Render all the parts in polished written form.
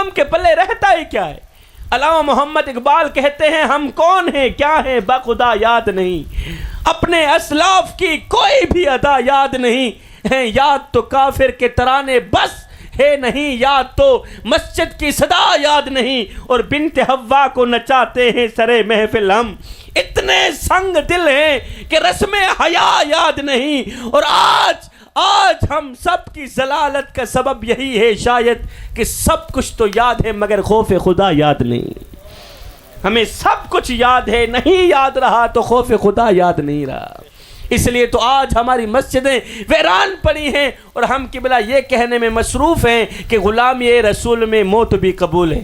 غلام کے پلے رہتا ہی کیا ہے؟ علامہ محمد اقبال کہتے ہیں ہم کون ہیں کیا ہیں بخدا یاد نہیں، اپنے اسلاف کی کوئی بھی ادا یاد نہیں ہے، یاد تو کافر کے ترانے بس ہے نہیں، یاد تو مسجد کی صدا یاد نہیں، اور بنت حوا کو نچاتے ہیں سرے محفل ہم، اتنے سنگ دل ہیں کہ رسم حیا یاد نہیں، اور آج ہم سب کی ضلالت کا سبب یہی ہے شاید کہ سب کچھ تو یاد ہے مگر خوف خدا یاد نہیں۔ ہمیں سب کچھ یاد ہے، نہیں یاد رہا تو خوف خدا یاد نہیں رہا۔ اس لیے تو آج ہماری مسجدیں ویران پڑی ہیں اور ہم قبلہ یہ کہنے میں مصروف ہیں کہ غلامی رسول میں موت بھی قبول ہے۔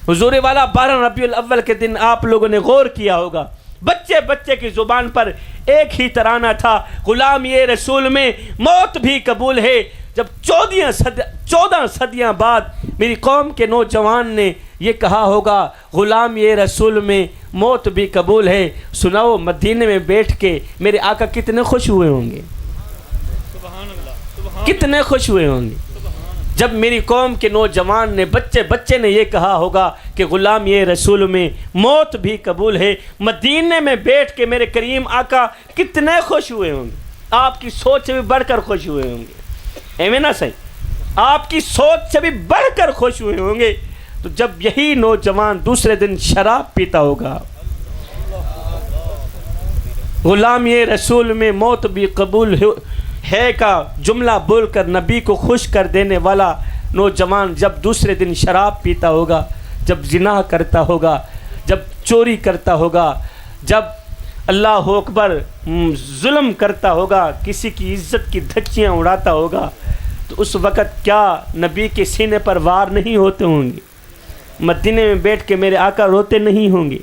حضور والا 12 ربیع الاول کے دن آپ لوگوں نے غور کیا ہوگا، بچے کی زبان پر ایک ہی ترانہ تھا، غلامی رسول میں موت بھی قبول ہے۔ جب 14 صدیاں بعد میری قوم کے نوجوان نے یہ کہا ہوگا غلامی رسول میں موت بھی قبول ہے، سناؤ مدینے میں بیٹھ کے میرے آقا کتنے خوش ہوئے ہوں گے، کتنے خوش ہوئے ہوں گے جب میری قوم کے نوجوان نے بچے نے یہ کہا ہوگا کہ غلامی رسول میں موت بھی قبول ہے۔ مدینے میں بیٹھ کے میرے کریم آقا کتنے خوش ہوئے ہوں گے، آپ کی سوچ سے بھی بڑھ کر خوش ہوئے ہوں گے، ایویں نہ صحیح، آپ کی سوچ سے بھی بڑھ کر خوش ہوئے ہوں گے۔ تو جب یہی نوجوان دوسرے دن شراب پیتا ہوگا، غلامی رسول میں موت بھی قبول ہے کا جملہ بول کر نبی کو خوش کر دینے والا نوجوان جب دوسرے دن شراب پیتا ہوگا، جب زنا کرتا ہوگا، جب چوری کرتا ہوگا، جب اللہ اکبر ظلم کرتا ہوگا، کسی کی عزت کی دھچیاں اڑاتا ہوگا، تو اس وقت کیا نبی کے سینے پر وار نہیں ہوتے ہوں گے؟ مدینے میں بیٹھ کے میرے آقا روتے نہیں ہوں گے؟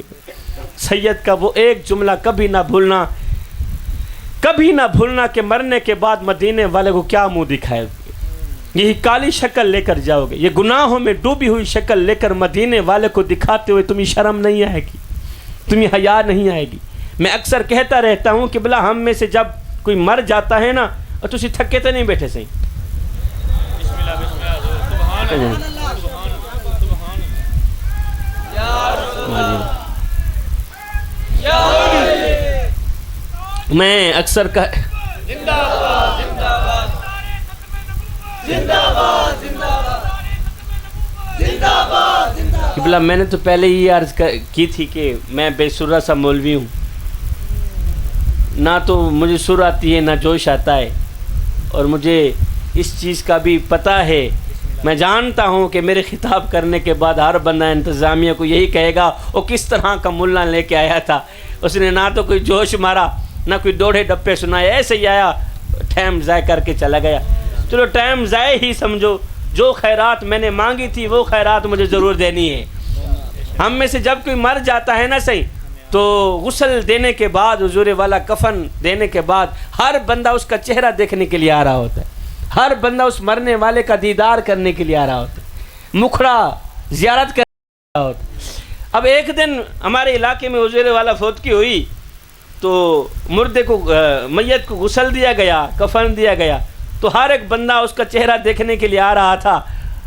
سید کا وہ ایک جملہ کبھی نہ بھولنا کہ مرنے کے بعد مدینے والے کو کیا منہ دکھائے گے، یہی کالی شکل لے کر جاؤ گے، یہ گناہوں میں ڈوبی ہوئی شکل لے کر مدینے والے کو دکھاتے ہوئے تمہیں شرم نہیں آئے گی، تمہیں حیا نہیں آئے گی۔ میں اکثر کہتا رہتا ہوں کہ بلا ہم میں سے جب کوئی مر جاتا ہے نا اور تسی تھکے تو نہیں بیٹھے سہی، میں اکثر قبلہ میں نے تو پہلے ہی عرض کی تھی کہ میں بے سرہ سا مولوی ہوں، نہ تو مجھے سر آتی ہے نہ جوش آتا ہے، اور مجھے اس چیز کا بھی پتہ ہے، میں جانتا ہوں کہ میرے خطاب کرنے کے بعد ہر بندہ انتظامیہ کو یہی کہے گا وہ کس طرح کا ملا لے کے آیا تھا، اس نے نہ تو کوئی جوش مارا نہ کوئی دوڑے ڈپے سنائے، ایسے ہی آیا ٹائم ضائع کر کے چلا گیا۔ چلو ٹائم ضائع ہی سمجھو، جو خیرات میں نے مانگی تھی وہ خیرات مجھے ضرور دینی ہے۔ ہم میں سے جب کوئی مر جاتا ہے نا صحیح، تو غسل دینے کے بعد حضور والا کفن دینے کے بعد ہر بندہ اس کا چہرہ دیکھنے کے لیے آ رہا ہوتا ہے، ہر بندہ اس مرنے والے کا دیدار کرنے کے لیے آ رہا ہوتا ہے، مکھڑا زیارت کرنے آ رہا ہوتا ہے۔ اب ایک دن ہمارے علاقے میں حضور والا فوتگی ہوئی تو مردے کو میت کو غسل دیا گیا، کفن دیا گیا، تو ہر ایک بندہ اس کا چہرہ دیکھنے کے لیے آ رہا تھا۔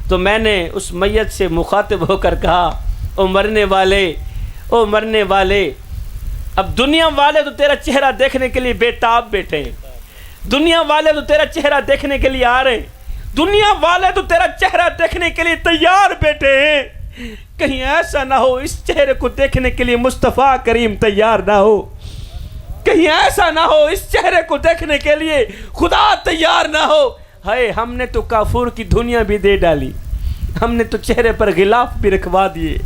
تو میں نے اس میت سے مخاطب ہو کر کہا او مرنے والے، اب دنیا والے تو تیرا چہرہ دیکھنے کے لیے بے تاب بیٹھے ہیں، دنیا والے تو تیرا چہرہ دیکھنے کے لیے آ رہے ہیں، دنیا والے تو تیرا چہرہ دیکھنے کے لیے تیار بیٹھے ہیں، کہیں ایسا نہ ہو اس چہرے کو دیکھنے کے لیے مصطفیٰ کریم تیار نہ ہو، کہیں ایسا نہ ہو اس چہرے کو دیکھنے کے لیے خدا تیار نہ ہو۔ ہائے ہم نے تو کافور کی دنیا بھی دے ڈالی، ہم نے تو چہرے پر غلاف بھی رکھوا دیے،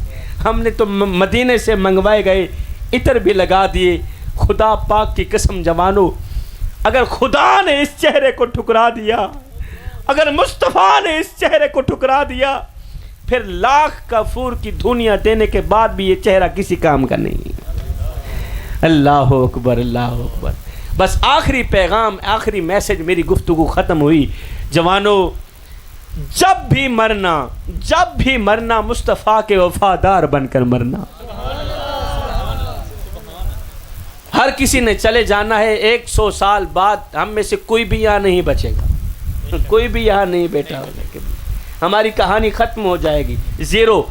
ہم نے تو مدینے سے منگوائے گئے عطر بھی لگا دیے۔ خدا پاک کی قسم جوانو، اگر خدا نے اس چہرے کو ٹھکرا دیا، اگر مصطفیٰ نے اس چہرے کو ٹھکرا دیا، پھر لاکھ کافور کی دنیا دینے کے بعد بھی یہ چہرہ کسی کام کا نہیں۔ اللہ اکبر، اللہ اکبر۔ بس آخری پیغام، آخری میسج، میری گفتگو ختم ہوئی۔ جوانو، جب بھی مرنا مصطفیٰ کے وفادار بن کر مرنا۔ ہر کسی نے چلے جانا ہے، 100 سال بعد ہم میں سے کوئی بھی یہاں نہیں بچے گا، کوئی بھی یہاں نہیں بیٹھا ہوگا۔ ہماری کہانی ختم ہو جائے گی، زیرو،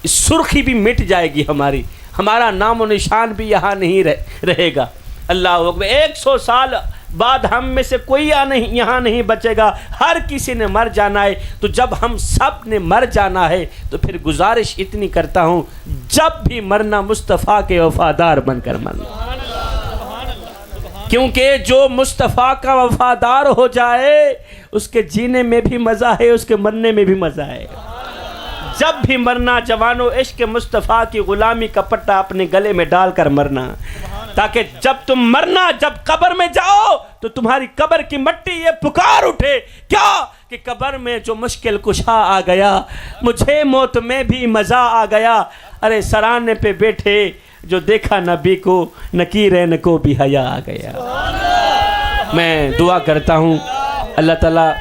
سرخی بھی مٹ جائے گی ہماری، ہمارا نام و نشان بھی یہاں نہیں رہے گا۔ اللہ اکبر، 100 سال بعد ہم میں سے کوئی یہاں نہیں بچے گا، ہر کسی نے مر جانا ہے۔ تو جب ہم سب نے مر جانا ہے تو پھر گزارش اتنی کرتا ہوں، جب بھی مرنا مصطفیٰ کے وفادار بن کر مرنا، کیونکہ جو مصطفیٰ کا وفادار ہو جائے اس کے جینے میں بھی مزہ ہے، اس کے مرنے میں بھی مزہ ہے۔ جب بھی مرنا جوانو، عشق مصطفیٰ کی غلامی کا پٹا اپنے گلے میں ڈال کر مرنا، تاکہ جب تم مرنا، جب قبر میں جاؤ تو تمہاری قبر کی مٹی یہ پکار اٹھے، کیا کہ قبر میں جو مشکل کشا آ گیا، مجھے موت میں بھی مزہ آ گیا۔ ارے سرانے پہ بیٹھے جو دیکھا نبی کو، نکیرین کو بھی حیا آ گیا۔ میں دعا کرتا ہوں اللہ تعالیٰ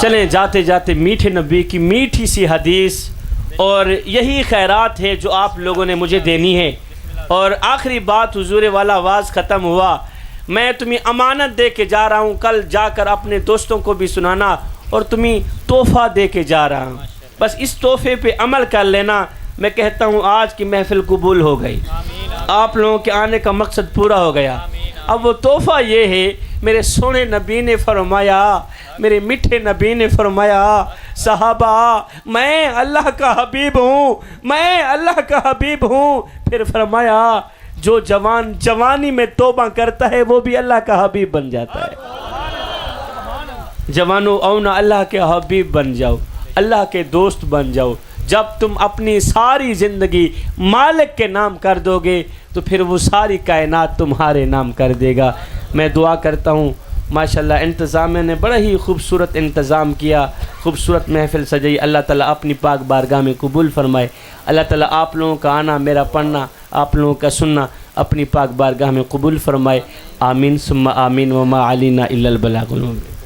چلیں جاتے جاتے میٹھے نبی کی میٹھی سی حدیث، اور یہی خیرات ہے جو آپ لوگوں نے مجھے دینی ہے۔ اور آخری بات، حضور والا آواز ختم ہوا، میں تمہیں امانت دے کے جا رہا ہوں، کل جا کر اپنے دوستوں کو بھی سنانا، اور تمہیں تحفہ دے کے جا رہا ہوں، بس اس تحفے پہ عمل کر لینا۔ میں کہتا ہوں آج کی محفل قبول ہو گئی، آپ لوگوں کے آنے کا مقصد پورا ہو گیا۔ اب وہ تحفہ یہ ہے، میرے سونے نبی نے فرمایا، میرے میٹھے نبی نے فرمایا، صحابہ میں اللہ کا حبیب ہوں، میں اللہ کا حبیب ہوں۔ پھر فرمایا جو جوان جوانی میں توبہ کرتا ہے وہ بھی اللہ کا حبیب بن جاتا ہے۔ جوانو اونا اللہ کے حبیب بن جاؤ، اللہ کے دوست بن جاؤ۔ جب تم اپنی ساری زندگی مالک کے نام کر دو گے تو پھر وہ ساری کائنات تمہارے نام کر دے گا۔ میں دعا کرتا ہوں، ماشاءاللہ انتظامیہ نے بڑا ہی خوبصورت انتظام کیا، خوبصورت محفل سجائی، اللہ تعالیٰ اپنی پاک بارگاہ میں قبول فرمائے۔ اللہ تعالیٰ آپ لوگوں کا آنا، میرا پڑھنا، آپ لوگوں کا سننا اپنی پاک بارگاہ میں قبول فرمائے۔ آمین ثم آمین، وما علینا الا البلاغ المبین۔